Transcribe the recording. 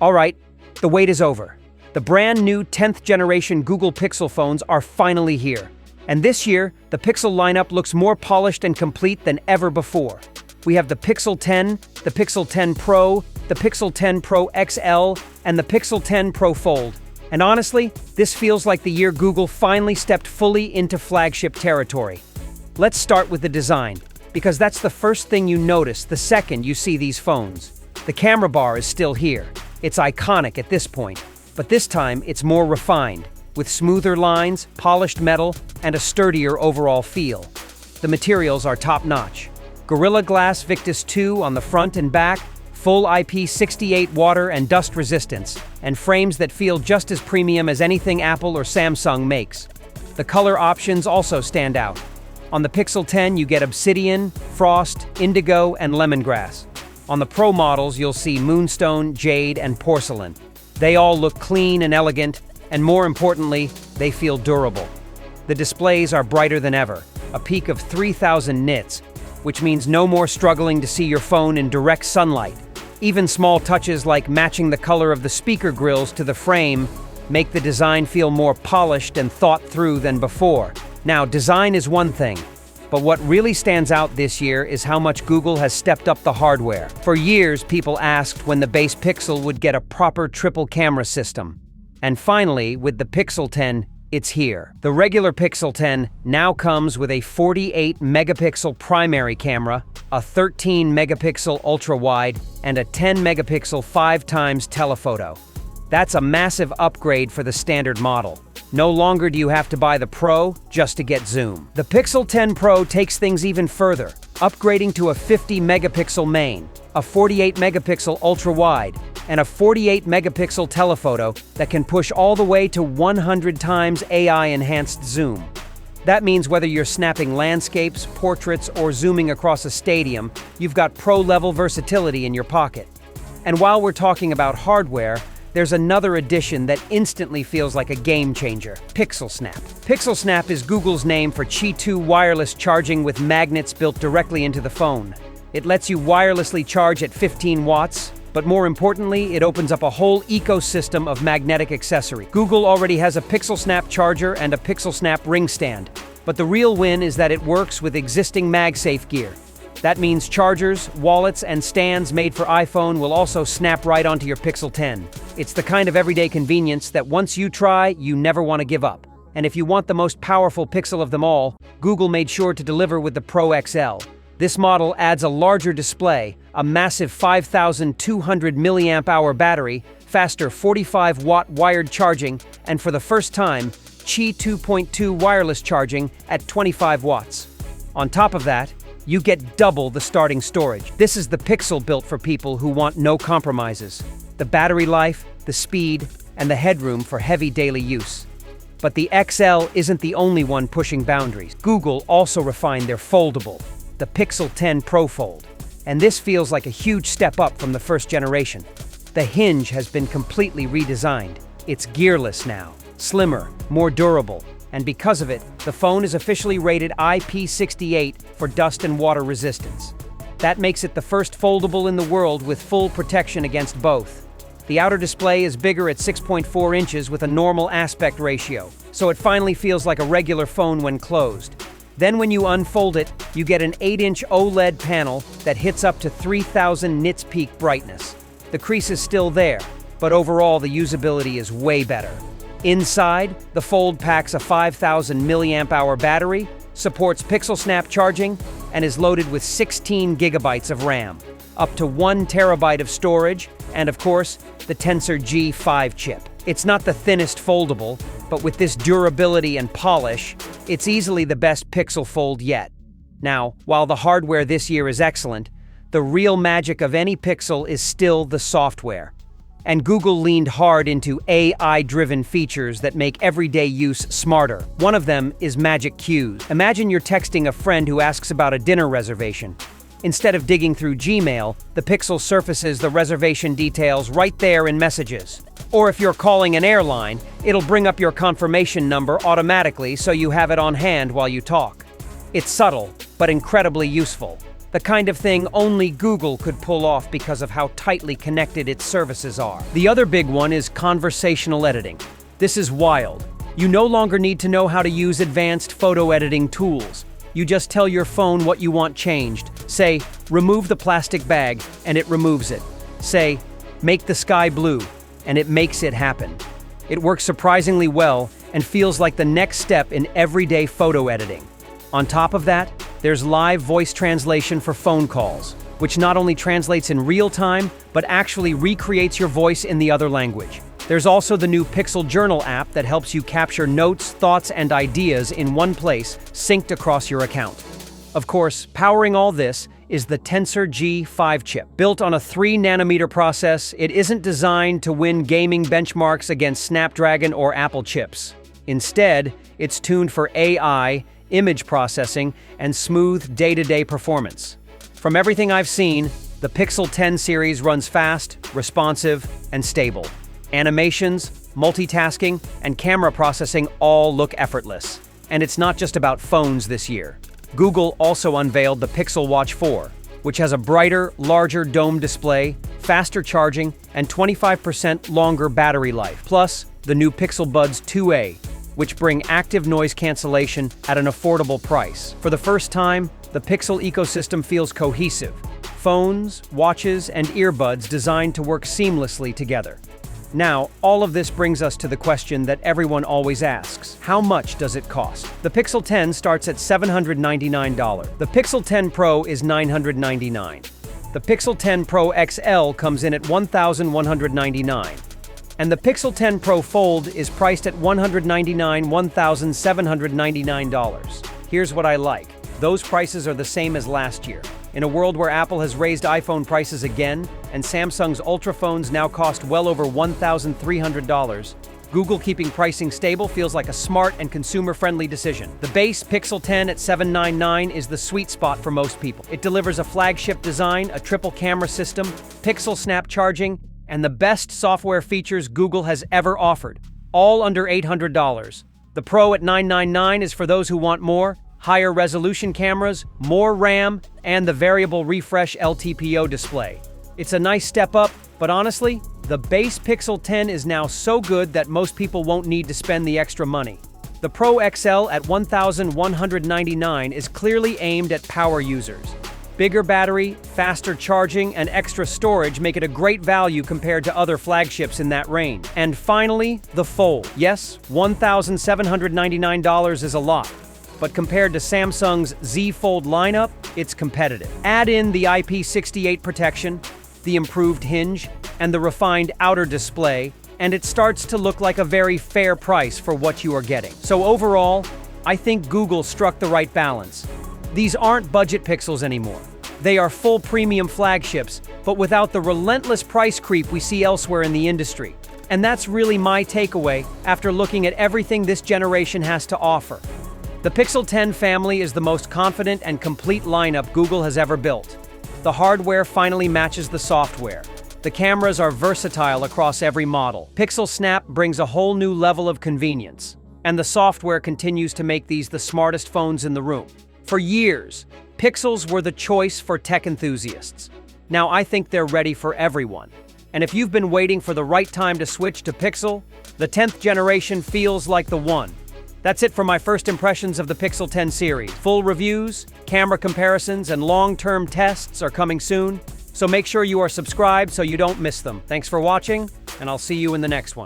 Alright, the wait is over. The brand new 10th generation Google Pixel phones are finally here. And this year, the Pixel lineup looks more polished and complete than ever before. We have the Pixel 10, the Pixel 10 Pro, the Pixel 10 Pro XL, and the Pixel 10 Pro Fold. And honestly, this feels like the year Google finally stepped fully into flagship territory. Let's start with the design, because that's the first thing you notice the second you see these phones. The camera bar is still here. It's iconic at this point, but this time it's more refined, with smoother lines, polished metal, and a sturdier overall feel. The materials are top-notch. Gorilla Glass Victus 2 on the front and back, full IP68 water and dust resistance, and frames that feel just as premium as anything Apple or Samsung makes. The color options also stand out. On the Pixel 10, you get obsidian, frost, indigo, and lemongrass. On the Pro models, you'll see moonstone, jade, and porcelain. They all look clean and elegant, and more importantly, they feel durable. The displays are brighter than ever, a peak of 3,000 nits, which means no more struggling to see your phone in direct sunlight. Even small touches like matching the color of the speaker grills to the frame make the design feel more polished and thought through than before. Now, design is one thing, but what really stands out this year is how much Google has stepped up the hardware. For years, people asked when the base Pixel would get a proper triple camera system. And finally, with the Pixel 10, it's here. The regular Pixel 10 now comes with a 48-megapixel primary camera, a 13-megapixel ultra-wide, and a 10-megapixel 5x telephoto. That's a massive upgrade for the standard model. No longer do you have to buy the Pro just to get zoom. The Pixel 10 Pro takes things even further, upgrading to a 50-megapixel main, a 48-megapixel ultra-wide, and a 48-megapixel telephoto that can push all the way to 100 times AI-enhanced zoom. That means whether you're snapping landscapes, portraits, or zooming across a stadium, you've got pro-level versatility in your pocket. And while we're talking about hardware, there's another addition that instantly feels like a game changer: Pixel Snap. Pixel Snap is Google's name for Qi 2 wireless charging with magnets built directly into the phone. It lets you wirelessly charge at 15 watts, but more importantly, it opens up a whole ecosystem of magnetic accessories. Google already has a Pixel Snap charger and a Pixel Snap ring stand, but the real win is that it works with existing MagSafe gear. That means chargers, wallets, and stands made for iPhone will also snap right onto your Pixel 10. It's the kind of everyday convenience that once you try, you never want to give up. And if you want the most powerful Pixel of them all, Google made sure to deliver with the Pro XL. This model adds a larger display, a massive 5,200 milliamp-hour battery, faster 45-watt wired charging, and for the first time, Qi 2.2 wireless charging at 25 watts. On top of that, you get double the starting storage. This is the Pixel built for people who want no compromises. The battery life, the speed, and the headroom for heavy daily use. But the XL isn't the only one pushing boundaries. Google also refined their foldable, the Pixel 10 Pro Fold. And this feels like a huge step up from the first generation. The hinge has been completely redesigned. It's gearless now, slimmer, more durable, and because of it, the phone is officially rated IP68 for dust and water resistance. That makes it the first foldable in the world with full protection against both. The outer display is bigger at 6.4 inches with a normal aspect ratio, so it finally feels like a regular phone when closed. Then when you unfold it, you get an 8-inch OLED panel that hits up to 3,000 nits peak brightness. The crease is still there, but overall the usability is way better. Inside, the Fold packs a 5,000 milliamp-hour battery, supports Pixel Snap charging, and is loaded with 16 gigabytes of RAM, up to 1 terabyte of storage, and of course, the Tensor G5 chip. It's not the thinnest foldable, but with this durability and polish, it's easily the best Pixel Fold yet. Now, while the hardware this year is excellent, the real magic of any Pixel is still the software. And Google leaned hard into AI-driven features that make everyday use smarter. One of them is Magic Cues. Imagine you're texting a friend who asks about a dinner reservation. Instead of digging through Gmail, the Pixel surfaces the reservation details right there in Messages. Or if you're calling an airline, it'll bring up your confirmation number automatically so you have it on hand while you talk. It's subtle, but incredibly useful. The kind of thing only Google could pull off because of how tightly connected its services are. The other big one is conversational editing. This is wild. You no longer need to know how to use advanced photo editing tools. You just tell your phone what you want changed. Say, remove the plastic bag, and it removes it. Say, make the sky blue, and it makes it happen. It works surprisingly well and feels like the next step in everyday photo editing. On top of that, there's live voice translation for phone calls, which not only translates in real time, but actually recreates your voice in the other language. There's also the new Pixel Journal app that helps you capture notes, thoughts, and ideas in one place, synced across your account. Of course, powering all this is the Tensor G5 chip. Built on a 3-nanometer process, it isn't designed to win gaming benchmarks against Snapdragon or Apple chips. Instead, it's tuned for AI, image processing, and smooth day-to-day performance. From everything I've seen, the Pixel 10 series runs fast, responsive, and stable. Animations, multitasking, and camera processing all look effortless. And it's not just about phones this year. Google also unveiled the Pixel Watch 4, which has a brighter, larger dome display, faster charging, and 25% longer battery life. Plus, the new Pixel Buds 2a, which bring active noise cancellation at an affordable price. For the first time, the Pixel ecosystem feels cohesive. Phones, watches, and earbuds designed to work seamlessly together. Now, all of this brings us to the question that everyone always asks. How much does it cost? The Pixel 10 starts at $799. The Pixel 10 Pro is $999. The Pixel 10 Pro XL comes in at $1,199. And the Pixel 10 Pro Fold is priced at $199,799. Here's what I like. Those prices are the same as last year. In a world where Apple has raised iPhone prices again, and Samsung's Ultra phones now cost well over $1,300, Google keeping pricing stable feels like a smart and consumer-friendly decision. The base Pixel 10 at $799 is the sweet spot for most people. It delivers a flagship design, a triple camera system, Pixel Snap charging, and the best software features Google has ever offered, all under $800. The Pro at $999 is for those who want more, higher resolution cameras, more RAM, and the variable refresh LTPO display. It's a nice step up, but honestly, the base Pixel 10 is now so good that most people won't need to spend the extra money. The Pro XL at $1,199 is clearly aimed at power users. Bigger battery, faster charging, and extra storage make it a great value compared to other flagships in that range. And finally, the Fold. Yes, $1,799 is a lot, but compared to Samsung's Z Fold lineup, it's competitive. Add in the IP68 protection, the improved hinge, and the refined outer display, and it starts to look like a very fair price for what you are getting. So overall, I think Google struck the right balance. These aren't budget pixels anymore. They are full premium flagships, but without the relentless price creep we see elsewhere in the industry. And that's really my takeaway after looking at everything this generation has to offer. The Pixel 10 family is the most confident and complete lineup Google has ever built. The hardware finally matches the software. The cameras are versatile across every model. Pixel Snap brings a whole new level of convenience. And the software continues to make these the smartest phones in the room. For years, Pixels were the choice for tech enthusiasts. Now I think they're ready for everyone. And if you've been waiting for the right time to switch to Pixel, the 10th generation feels like the one. That's it for my first impressions of the Pixel 10 series. Full reviews, camera comparisons, and long-term tests are coming soon, so make sure you are subscribed so you don't miss them. Thanks for watching, and I'll see you in the next one.